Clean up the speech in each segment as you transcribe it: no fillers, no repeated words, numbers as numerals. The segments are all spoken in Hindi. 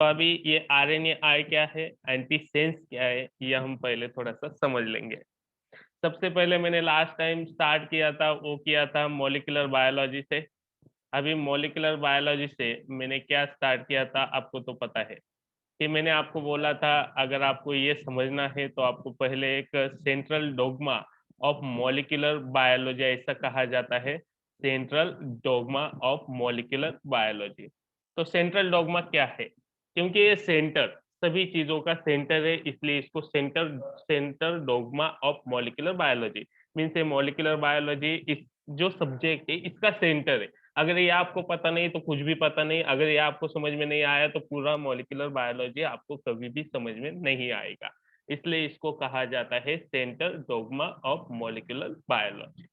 तो अभी ये आरएनए क्या है, एंटीसेंस क्या है, ये हम पहले थोड़ा-सा समझ लेंगे। सबसे पहले मैंने लास्ट टाइम स्टार्ट किया था, वो किया था मॉलिक्यूलर बायोलॉजी से। अभी मॉलिक्यूलर बायोलॉजी से मैंने क्या स्टार्ट किया था, आपको तो पता है कि मैंने आपको बोला था अगर आपको ये समझना है तो आपको पहले एक central dogma of molecular biology ऐसा कहा जाता है, central dogma of molecular biology. तो सेंट्रल डोग्मा क्या है? क्योंकि ये सेंटर सभी चीजों का सेंटर है, इसलिए इसको centre centre dogma of molecular biology means ये मॉलिक्यूलर बायोलॉजी इस जो सब्जेक्ट है इसका सेंटर है। अगर ये आपको पता नहीं तो कुछ भी पता नहीं, अगर ये आपको समझ में नहीं आया तो पूरा मॉलिक्यूलर बायोलॉजी आपको कभी भी समझ में नहीं आएगा। इसलिए इसको कहा जाता है central dogma of molecular biology.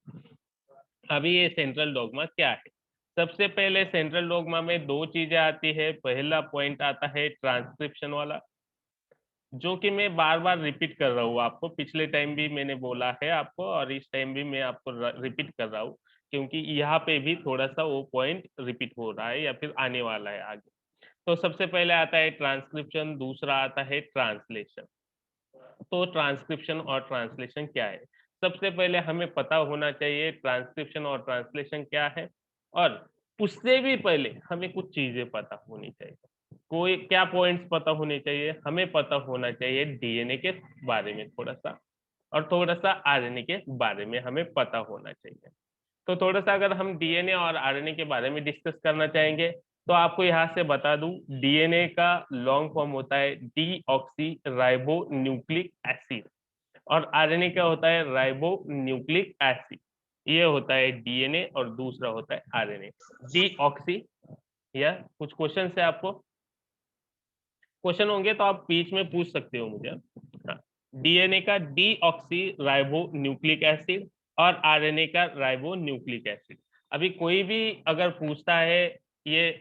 अभी ये सेंट्रल डोग्मा क्या है? सबसे पहले सेंट्रल डोग्मा में 2 चीजें आती है। पहला पॉइंट आता है ट्रांसक्रिप्शन वाला, जो कि मैं बार-बार रिपीट कर रहा हूँ आपको, पिछले टाइम भी मैंने बोला है आपको और इस टाइम भी मैं आपको रिपीट कर रहा हूँ, क्योंकि यहाँ पे भी थोड़ा-सा वो पॉइंट रिपीट हो रहा है या फिर आने वाला है आगे। तो सबसे पहले आता है ट्रांसक्रिप्शन, दूसरा आता है ट्रांसलेशन। तो ट्रांसक्रिप्शन और ट्रांसलेशन क्या है? सबसे पहले हमें पता होना चाहिए ट्रांसक्रिप्शन और ट्रांसलेशन क्या है, और उससे भी पहले हमें कुछ चीजें पता होनी चाहिए। कोई क्या पॉइंट्स पता होने चाहिए? हमें पता होना चाहिए डीएनए के बारे में थोड़ा-सा, और थोड़ा-सा आरएनए के बारे में हमें पता होना चाहिए। तो थोड़ा-सा अगर हम डीएनए और आरएनए के बारे में डिस्कस करना चाहेंगे, तो आपको यहाँ से बता दूँ, डीएनए का लॉन्ग फॉर्म होता है डीऑक्सी राइबो न्यूक्लिक एसिड, और आरएनए क्या होता है? Ribo nucleic acid. ये होता है डीएनए और दूसरा होता है आरएनए। डीऑक्सी, या कुछ क्वेश्चन है आपको? क्वेश्चन होंगे तो आप बीच में पूछ सकते हो मुझे। हाँ, डीएनए का डीऑक्सी राइबो न्यूक्लिक एसिड और आरएनए का राइबो न्यूक्लिक एसिड। अभी कोई भी अगर पूछता है ये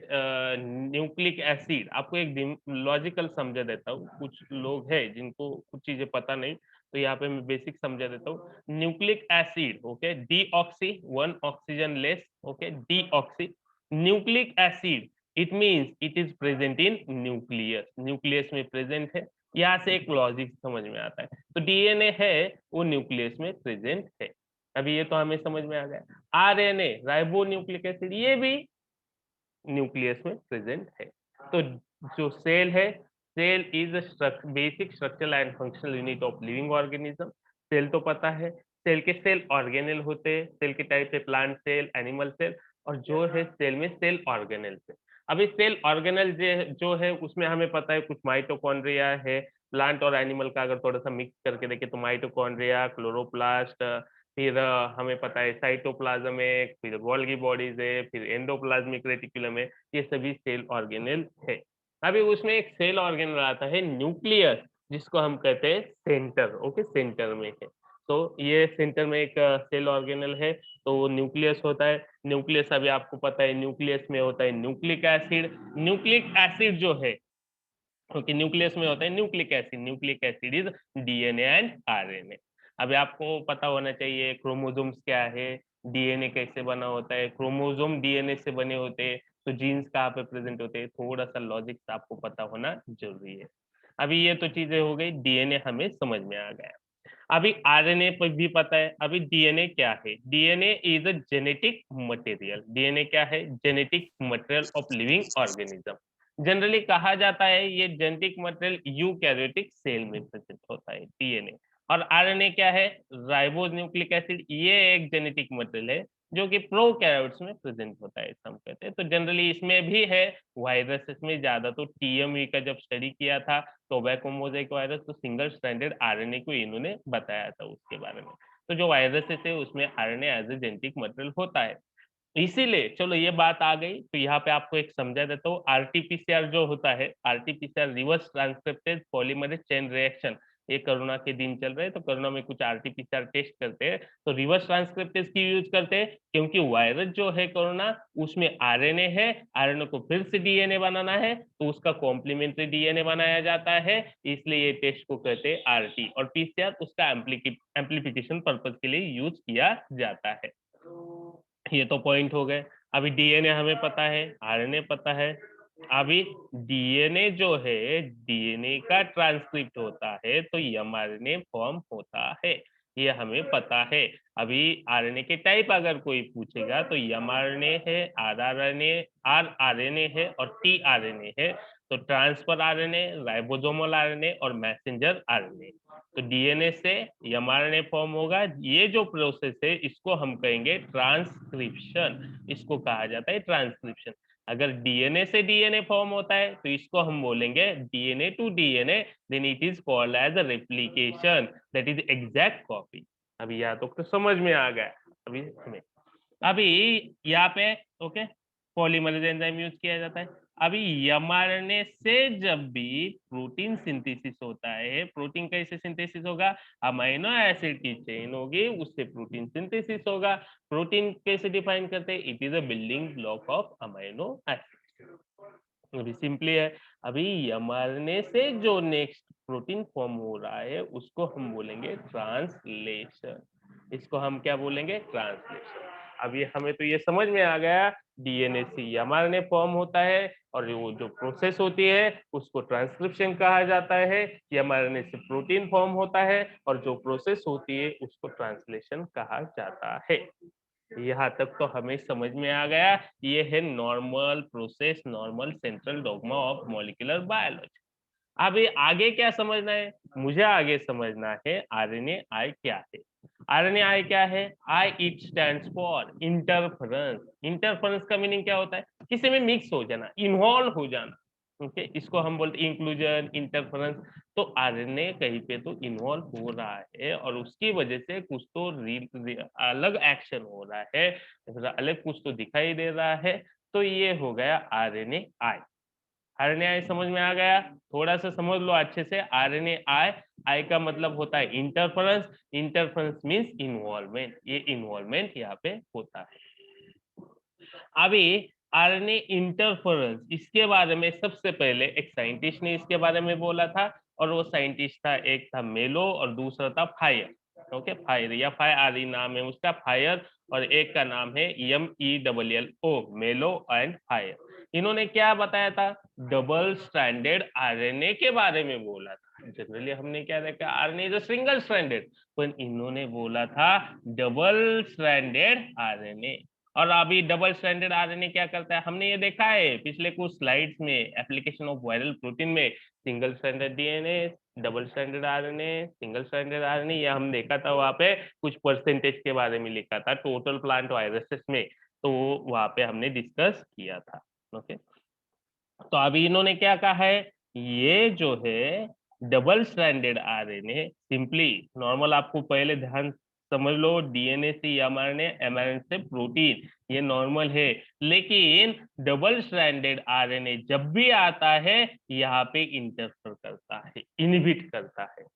न्यूक्लिक एसिड, आपको एक लॉजिकल समझा देता हूँ। कुछ लोग हैं जिनको कुछ चीजें पता नहीं, तो यहाँ पे मैं बेसिक समझा देता हूँ। Nucleic acid, okay, deoxy, one oxygen less, okay, deoxy. Nucleic acid, it means it is present in nucleus, nucleus में प्रेजेंट है। यहाँ से एक लॉजिक समझ में आता है, तो डीएनए है वो न्यूक्लियस में प्रेजेंट है। अभी ये तो हमें समझ में आ गया। आरएनए राइबो न्यूक्लिक एसिड, ये भी न्यूक्लियस में प्रेजेंट है। तो जो सेल है, cell is basic structural and functional unit of living organism. Cell तो पता है, सेल के सेल ऑर्गेनेल होते हैं, सेल के टाइप है प्लांट सेल, एनिमल सेल, और जो है सेल में सेल ऑर्गेनेल से। अभी सेल ऑर्गेनेल जो है उसमें हमें पता है कुछ माइटोकॉन्ड्रिया है। प्लांट और एनिमल का अगर थोड़ा सा मिक्स करके देखें तो माइटोकॉन्ड्रिया, क्लोरोप्लास्ट, फिर हमें पता है साइटोप्लाज्म है, फिर गोल्गी बॉडीज है, फिर एंडोप्लाज्मिक रेटिकुलम है, ये सभी सेल ऑर्गेनेल है। अभी उसमें एक सेल ऑर्गेनेल आता है न्यूक्लियस, जिसको हम कहते हैं सेंटर, ओके, सेंटर में है। तो ये सेंटर में एक सेल ऑर्गेनेल है, तो वो न्यूक्लियस होता है। न्यूक्लियस अभी आपको पता है न्यूक्लियस में होता है न्यूक्लिक एसिड। न्यूक्लिक एसिड जो है, ओके, न्यूक्लियस में होता है nucleic acid. Nucleic acid is DNA and RNA. अभी आपको पता होना चाहिए क्रोमोसोम्स क्या है, डीएनए कैसे बना होता है, क्रोमोसोम डीएनए से बने होते हैं, तो जीन्स कहाँ पे प्रेजेंट होते हैं, थोड़ा सा लॉजिक आपको पता होना जरूरी है। अभी ये तो चीजें हो गई, डीएनए हमें समझ में आ गया। अभी आरएनए पर भी पता है। अभी डीएनए क्या है? DNA is a genetic material. DNA क्या है? Genetic material of living organism. Generally कहा जाता है ये जेनेटिक मटेरियल यूकैरियोटिक सेल में प्रेजेंट होता है, डीएनए। और आरएनए क्या है? राइबोज न्यूक्लिक एसिड, ये एक जेनेटिक मटेरियल है जो कि प्रोकैरियोट्स में प्रेजेंट होता है, ऐसा हम कहते हैं। तो जनरली इसमें भी है। वायरसेस में ज्यादा तो टीएमवी का जब स्टडी किया था, टोबैको मोज़ेक वायरस, तो सिंगल स्ट्रैंडेड आरएनए को इन्होंने बताया था उसके बारे में। तो जो वायरसेस है उसमें RNA as a genetic material होता है। इसीलिए चलो ये बात आ गई, तो यहाँ पे आपको एक समझा देता हूँ। आरटीपीसीआर जो होता है, RTPCR reverse transcriptase polymerase chain reaction, ये कोरोना के दिन चल रहे हैं, तो कोरोना में कुछ आरटीपीसीआर टेस्ट करते हैं, तो रिवर्स ट्रांसक्रिप्टेज की यूज करते हैं, क्योंकि वायरस जो है कोरोना, उसमें आरएनए है, आरएनए को फिर से डीएनए बनाना है, तो उसका कॉम्प्लीमेंट्री डीएनए बनाया जाता है, इसलिए ये टेस्ट को कहते हैं आरटी, और पीसीआर उसका एम्प्लीफिकेशन पर्पज के लिए यूज किया जाता है। ये तो पॉइंट हो गए। अभी डीएनए हमें पता है, आरएनए पता है, अभी डीएनए जो है, डीएनए का ट्रांसक्रिप्ट होता है तो एमआरएनए फॉर्म होता है, ये हमें पता है। अभी आरएनए के टाइप अगर कोई पूछेगा तो एमआरएनए है, आरआरएनए है और टीआरएनए है। तो ट्रांसफर आरएनए, राइबोसोमल आरएनए और मैसेंजर आरएनए। तो डीएनए से एमआरएनए फॉर्म होगा। ये जो प्रोसेस है इसको हम कहेंगे ट्रांसक्रिप्शन, इसको कहा जाता है ट्रांसक्रिप्शन। अगर डीएनए से डीएनए फॉर्म होता है तो इसको हम बोलेंगे DNA to DNA, then it is called as a replication, that is exact copy. अभी यहाँ तो समझ में आ गया। अभी हमें अभी यहाँ पे ओके पॉलीमरेज एंजाइम यूज किया जाता है। अभी एमआरएनए से जब भी प्रोटीन सिंथेसिस होता है, प्रोटीन कैसे सिंथेसिस होगा, अमीनो एसिड की चेन होगी, उससे प्रोटीन सिंथेसिस होगा। प्रोटीन कैसे डिफाइन करते हैं, it is a building block of amino acid. अभी सिंपली है। अभी एमआरएनए से जो नेक्स्ट प्रोटीन फॉर्म हो रहा है उसको हम बोलेंगे ट्रांसलेशन। इसको हम क्या बोलेंगे, ट्रांसलेशन। अभी हमें तो ये समझ में आ गया, डीएनए से एमआरएनए फॉर्म होता है और वो जो प्रोसेस होती है उसको ट्रांसक्रिप्शन कहा जाता है। एमआरएनए से प्रोटीन फॉर्म होता है और जो प्रोसेस होती है उसको ट्रांसलेशन कहा जाता है। यहाँ तक तो हमें समझ में आ गया। ये है normal process, normal central dogma of molecular biology. अभी आगे क्या समझना है, मुझे आगे समझना है आरएनए आई क्या है। आरएनए आई क्या है, i it stands for interference. Interference का मीनिंग क्या होता है, किसी में मिक्स हो जाना, इन्वॉल्व हो जाना। ओके, इसको हम बोलते हैं इंक्लूजन, इंटरफेरेंस। तो आरएनए कहीं पे तो इन्वॉल्व हो रहा है और उसकी वजह से कुछ तो अलग एक्शन हो रहा है, अलग कुछ तो दिखाई दे रहा है। तो ये हो गया आरएनए आई। आरएनए आई समझ में आ गया, थोड़ा सा समझ लो अच्छे से। आरएनए आई, आई का मतलब होता है इंटरफेरेंस, इंटरफेरेंस मींस इन्वॉल्वमेंट, ये इन्वॉल्वमेंट यहाँ पे होता है। अभी आरएनए इंटरफेरेंस, इसके बारे में सबसे पहले एक साइंटिस्ट ने इसके बारे में बोला था और वो साइंटिस्ट था, एक था मेलो और दूसरा था फायर। ओके, फायर या फायर नाम है उसका, फायर। और एक का नाम है MELLO, मेलो एंड फायर। इन्होंने क्या बताया था, डबल स्ट्रैंडेड आरएनए के बारे में बोला था। जनरली हमने क्या देखा, आरएनए इज सिंगल स्ट्रैंडेड, पर इन्होंने बोला था डबल स्ट्रैंडेड आरएनए। और अभी डबल स्ट्रैंडेड आरएनए क्या करता है, हमने ये देखा है पिछले कुछ स्लाइड्स में, एप्लीकेशन ऑफ वायरल प्रोटीन में। Single stranded DNA, double stranded RNA, single stranded RNA, ये हम देखा था वहां पे कुछ परसेंटेज के बारे में लिखा था टोटल प्लांट वायरसेस में। तो वहां पे हमने डिस्कस किया था। ओके, तो अभी इन्होंने क्या कहा है, ये जो है double stranded RNA, simply normal, आपको पहले ध्यान समझ लो, डीएनए से एमआरएनए, एमआरएनए से प्रोटीन, ये नॉर्मल है। लेकिन डबल स्ट्रैंडेड आरएनए जब भी आता है यहाँ पे इंटरफेयर करता है, इनहिबिट करता है।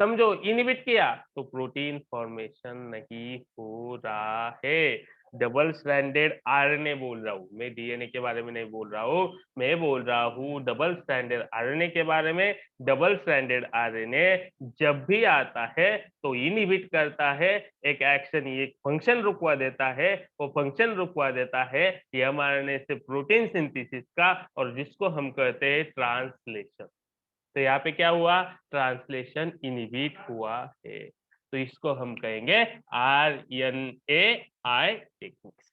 समझो, इनहिबिट किया तो प्रोटीन फॉर्मेशन नहीं हो रहा है। डबल स्ट्रैंडेड आरएनए बोल रहा हूँ मैं, डीएनए के बारे में नहीं बोल रहा हूँ। मैं बोल रहा हूँ डबल स्ट्रैंडेड आरएनए के बारे में। डबल स्ट्रैंडेड आरएनए जब भी आता है तो इनहिबिट करता है, एक एक्शन, ये फंक्शन रुकवा देता है। वो फंक्शन रुकवा देता है एमआरएनए से प्रोटीन सिंथेसिस का, और जिसको हम कहते हैं ट्रांसलेशन। तो यहाँ पे क्या हुआ, ट्रांसलेशन इनहिबिट हुआ है। तो इसको हम कहेंगे RNAi टेक्निक्स।